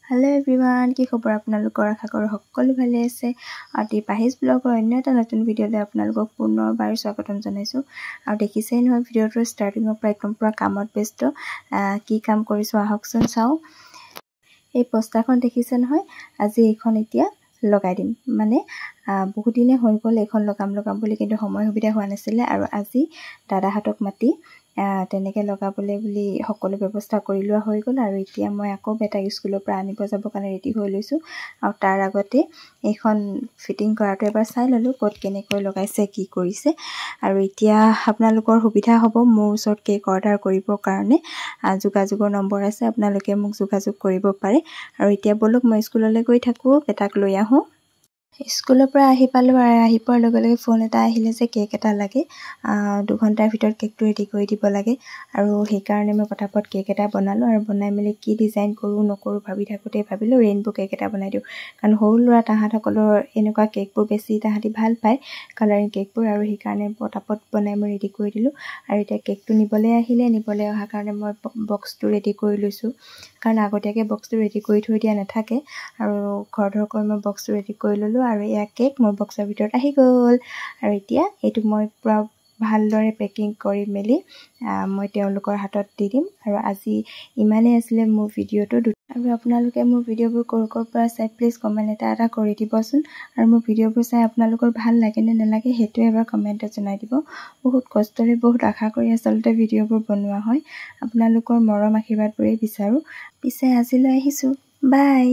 hello everyone কি খবৰ আপোনালোকৰ আশা কৰো সকলো ভালে আছে আৰু পাহিজ ব্লগৰ অন্য এটা নতুন ভিডিঅ'লৈ আপোনালোকক পুনৰবাৰ স্বাগতম জনাইছো আৰু দেখিছেই নহয় ভিডিঅ'টোৰ ষ্টাৰ্টিংৰ পৰা একদম পুৰা কামত ব্যস্ত কি কাম কৰিছো আহকচোন চাও এই পোষ্টাৰখন দেখিছে নহয় আজি এইখন এতিয়া লগাই দিম মানে বহুত দিনে হৈ গ'ল এইখন লগাম বুলি কিন্তু সময় সুবিধা হোৱা নাছিল আৰু আজি দাদাহঁতক মাতি তেনেকে লগাবলে বুলি সকলো ব্যৱস্থা কৰি লোৱা হৈ গ'ল আৰু এতিয়া মই আকৌ বেটা স্কুলৰ পৰা আনিব যাব কাৰণে ৰেডি হৈ লৈছো আৰু তাৰ আগতে এইখন ফিটিং কৰাটো এবাৰ চাই ললো ক'ত কেনেকৈ লগাইছে কি কৰিছে আৰু এতিয়া আপোনালোকৰ সুবিধা হ'ব মোৰ ওচৰত কেক অৰ্ডাৰ কৰিবৰ কাৰণে যোগাযোগৰ নম্বৰ আছে আপোনালোকে মোক যোগাযোগ কৰিব পাৰে আৰু এতিয়া বলক মই স্কুললৈ গৈ থাকো বেটাক লৈ আহো স্কুলৰ পৰা আহি পালো আৰু আহি পোৱাৰ লগে লগে ফোন এটা আহিলে যে কেক এটা লাগে 2 ঘণ্টাৰ ভিতৰত কেকটো ৰেডি কৰি দিব লাগে আৰু সেই কাৰণে মই পটাপট কেক এটা বনালো আৰু বনাই মেলি কি ডিজাইন কৰো নকৰো ভাবি থাকোতে ভাবিলো ৰেইনবো কেক এটা বনাই দিও কাৰণ সৰু ল'ৰা তাহাঁতসকলৰ এনেকুৱা কেকবোৰ বেছি তাহাঁতি ভাল পায় কালাৰিং কেকবোৰ আৰু সেই কাৰণে পটাপট বনাই মই ৰেডি কৰি দিলো আৰু এতিয়া কেকটো নিবলে অহা কাৰণে মই বক্সটো ৰেডি কৰি লৈছো কাৰণ আগতীয়াকে বক্সটো ৰেডি কৰি থৈ দিয়া নাথাকে আৰু ঘৰকৈ মই বক্সটো ৰেডি কৰি ললো আৰু ইয়া কেক মোৰ বক্সৰ ভিতৰত আহি গ'ল আৰু এতিয়া এইটো মই পুৰা ভালদৰে পেকিং কৰি মেলি মই তেওঁলোকৰ হাতত দি দিম আৰু আজি ইমানে আছিল মোৰ ভিডিঅটো আৰু আপোনালোকে মোৰ ভিডিঅবোৰ কৰ পৰা চাই প্লিজ কমেন্ট এটা কৰি দিবচোন আৰু মোৰ ভিডিঅবোৰ চাই আপোনালোকৰ ভাল লাগে নে নালাগে হেতু এবাৰ কমেন্টত জনাই দিব বহুত কষ্টৰে বহুত আশা কৰি আচলতে ভিডিঅবোৰ বনোৱা হয় আপোনালোকৰ মৰম আশীৰ্বাদবোৰে বিচাৰো পিছে আজিলৈ আহিছো বাই